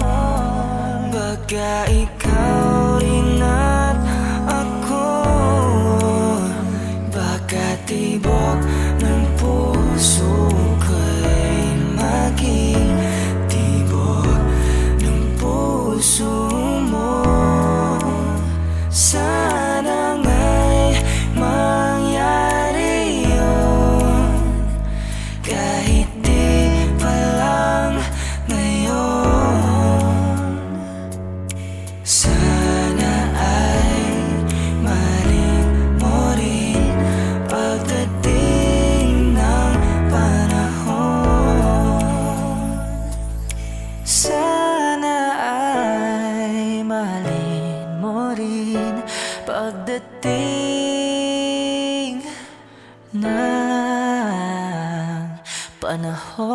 baka ikaw rin at ako, baka tibok ng puso ko'y maging tibok ng puso mo. Sana nga'y mangyari yun, kahit di pa lang ngayon. Sana ay mahalin mo rin pagdating ng panahon. Sana ay mahalin mo rin pagdating ng panahon.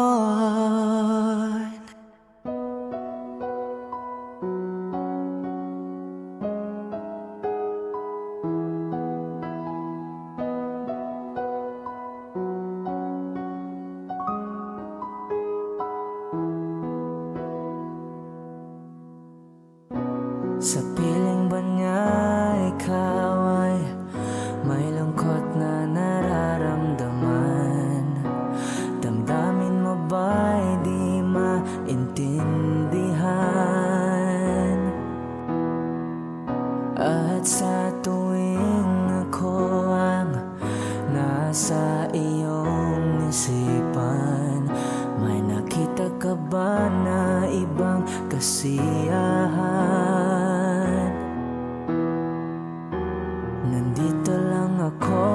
Sa piling ba niya ikaw ay may lungkot na nararamdaman? Damdamin mo ba'y di maintindihan? At sa tuwing ako ang nasa iyong isipan, may nakita ka ba na ibang kasiyahan? Nandito lang ako,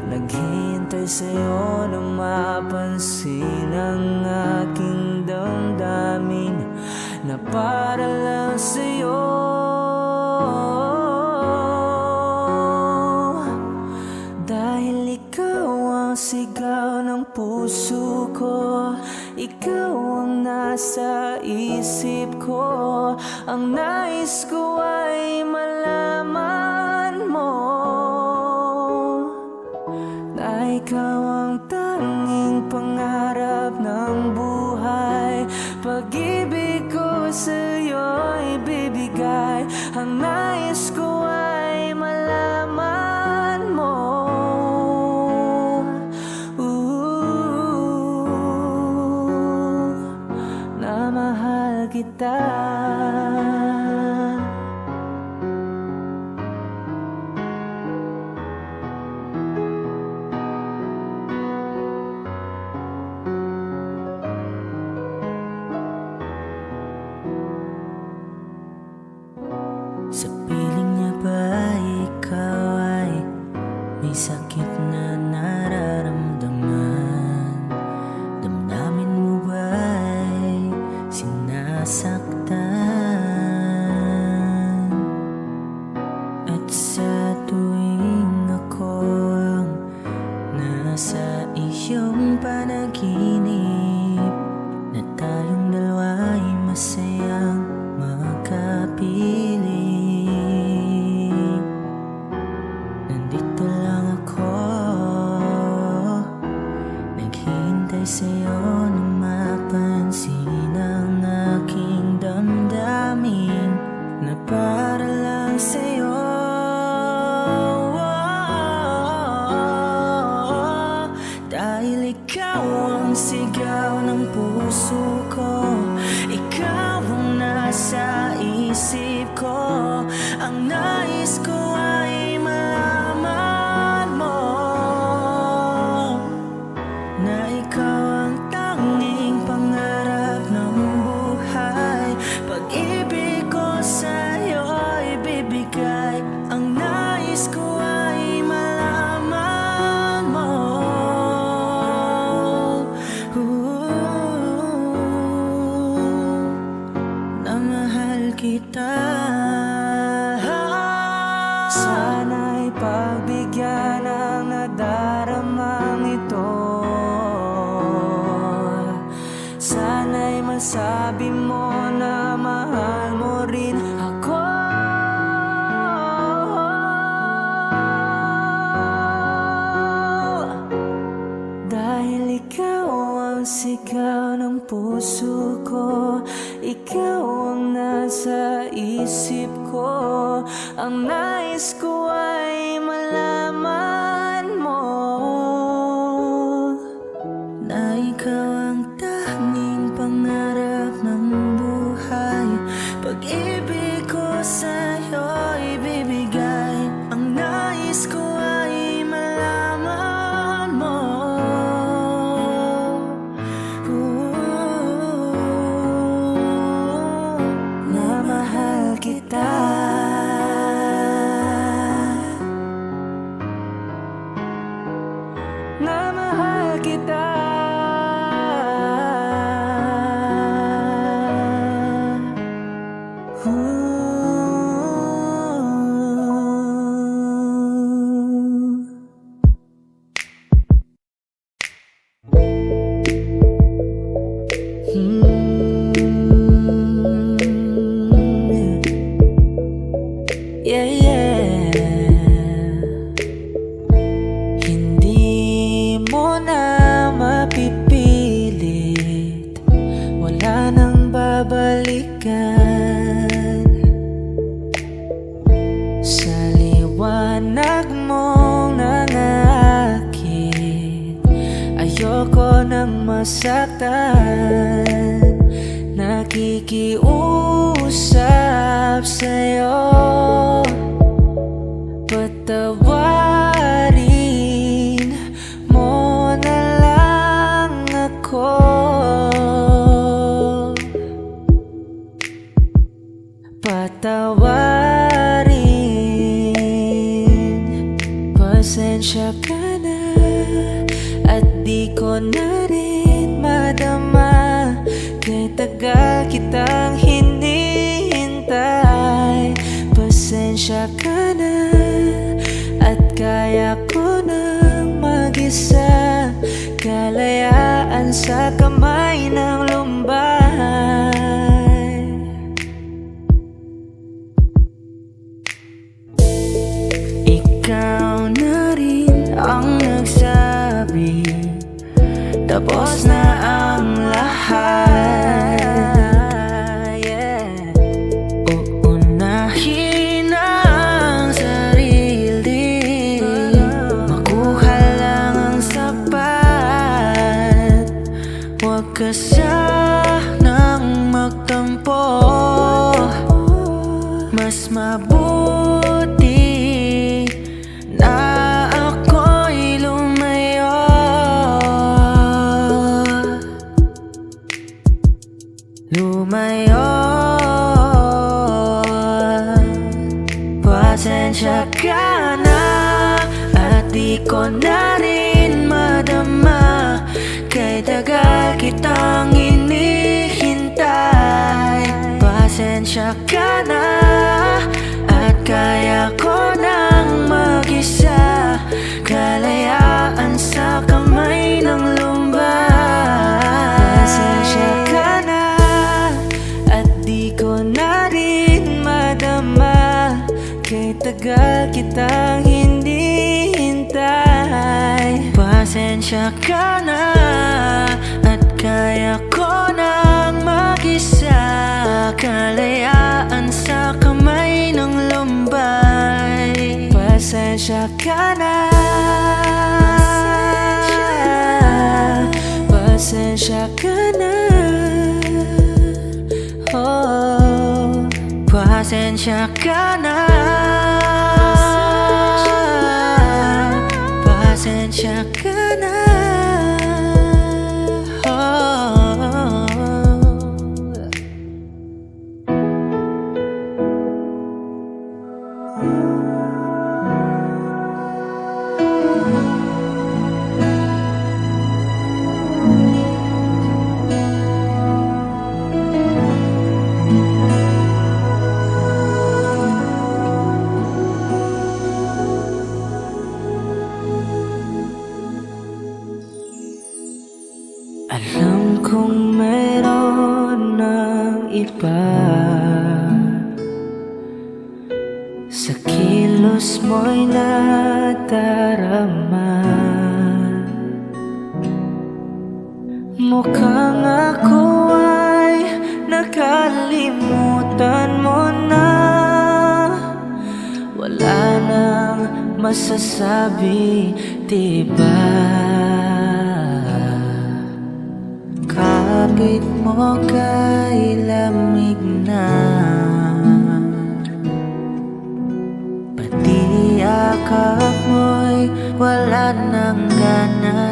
naghihintay sa'yo na mapansin ang aking damdamin na para lang sa'yo. Dahil ikaw ang sigaw ng puso ko, ikaw ang nasa isip ko, ang nais ko ay malaman mo na ikaw ang tanging pangarap ng buhay. Pag-ibig ko sa'yo'y bibigay, ang nais ko ay malaman mo na mahal kita. Sa piling niya ba ikaw ay may sakit na nararamdaman? sa'yo na mapansin ang aking damdamin na para lang sa'yo. Dahil ikaw ang sigaw ng puso ko, ikaw ang nasa isip ko. Ang nais ko ay malaman mo na ikaw ang tanging pangarap ng buhay. Pag-ibig ko sa'yo'y bibigay. Ang nais ko ay malaman mo na mahal kita. Sana'y pagbigyan ang nadaramang ito. Sana'y masabi mo na mahal mo rin ako. Dahil ikaw ang sigaw ng puso ko, ikaw ang nasa isip ko. Ang nais ko ay malaman mo Na ikaw ang tanging pangarap ng buhay. Pag-ibig ko sa'yo'y bibigay. Ang nais ko ay malaman mo na mahal kita. Na mahal kita. Yeah, yeah. Hindi mo na mapipilit, wala nang babalikan. Sa liwanag mong nangakit, ayoko nang masaktan. Nakikiusap sa'yo, patawarin mo na lang ako. Patawarin, pasensya ka na at di ko na rin madama. Kay tagal kitang hinihintay. Pasensya ka na at kaya ko nang mag-isa. Kalayaan sa kamay ng lumbay. Ikaw na rin ang nagsabi tapos na ang lahat. Uunahin ang sarili, makuha lang ang sapat. Huwag ka sanang magtampo, mas mabuti na ako'y lumayo. Lumayo. Pasensya ka na at di ko na rin madama. Kay tagal kitang hinihintay. Pasensya ka na at kaya ko nang mag-isa. Kalayaan sa kamay ng lumbay. Pasensya ka na at di ko na rin madama. Kay tagal kitang hinihintay. Pasensya ka na kalayaan sa kamay ng lumbay. Pasensya ka na, pasensya ka na, oh, pasensya ka na, pasensya ka na, oh. Alam kong mayroon ng iba sa kilos mo'y nadarama. Mukhang ako ay nakalimutan mo na. Wala nang masasabi, diba? Kapit mo kay lamig na, pati akap mo'y wala nang gana.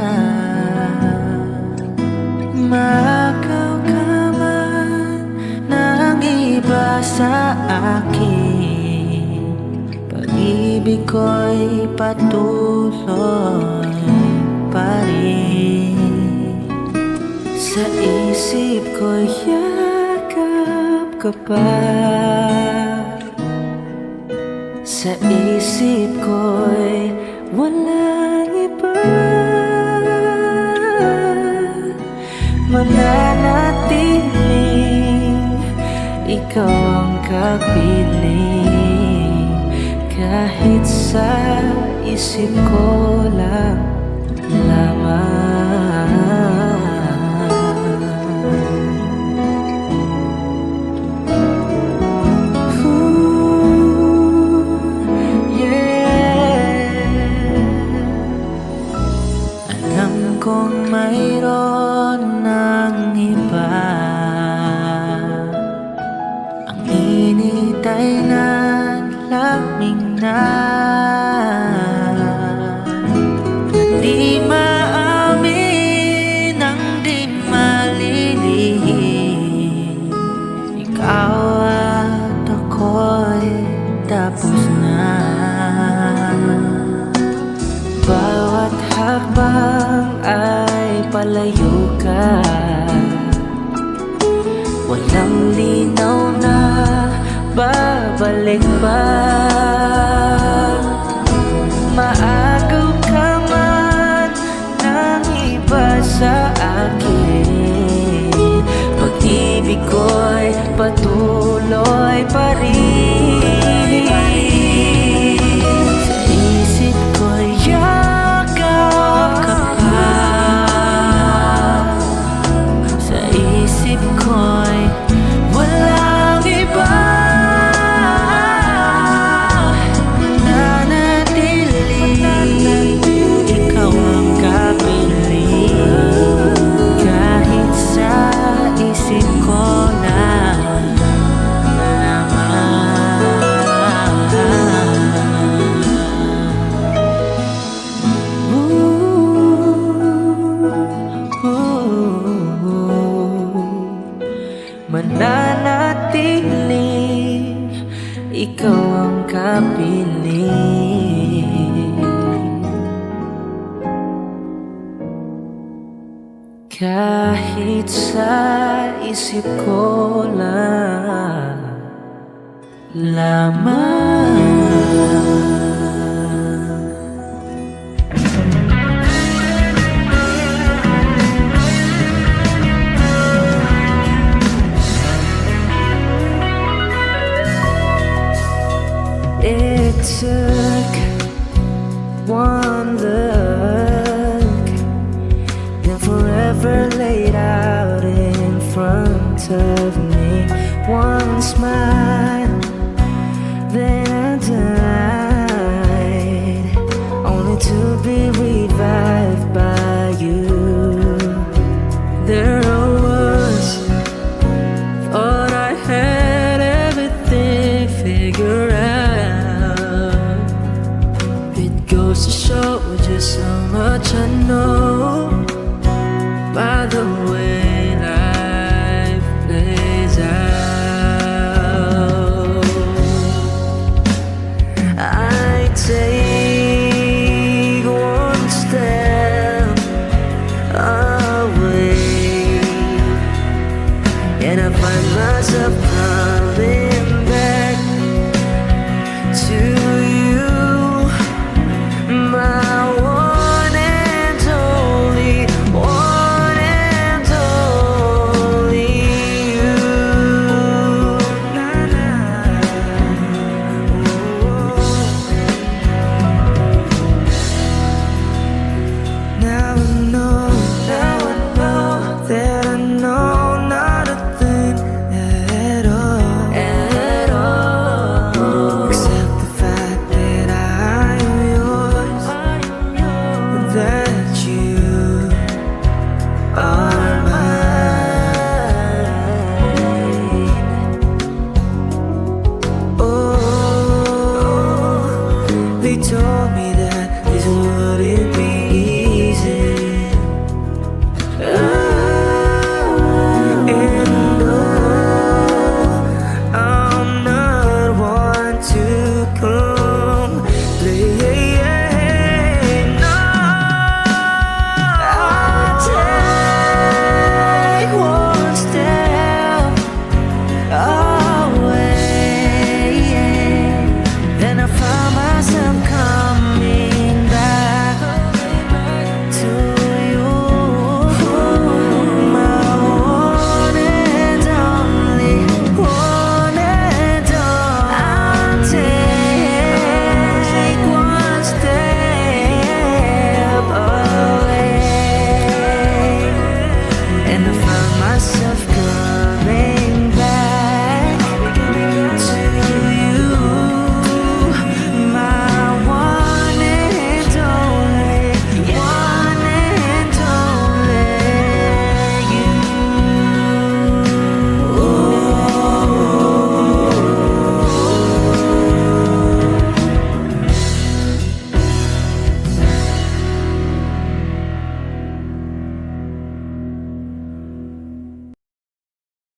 Makaw ka man ng iba sa akin, pag-ibig ko'y patuloy pa rin. Sa isip ko'y yakap ka pa, sa isip ko'y walang iba. Mananatiling ikaw ang kapiling, kahit sa isip ko lang lamang. Kung mayroon ng iba, ang init ay nalamig na. Di maamin ang di malilihim, ikaw at ako'y tapos na. Bawat hakbang ay palayo ka, walang linaw na babalik ba. Maagaw ka man ng iba sa akin, pag-ibig ko'y patuloy pa rin. Sa isip ko'y mananatiling ikaw ang kapiling, kahit sa isip ko lang lamang. It took one look, then forever laid out in front of me. One smile. Then I died, only to be revived by you. There I was, thought I had everything figured out. It goes to show just how much I know by the way life plays out. I take one step away, and I find myself coming back to you, my one and only, one and only you. Na, na. Now I know that I know not a thing at all, except the fact that I am yours. That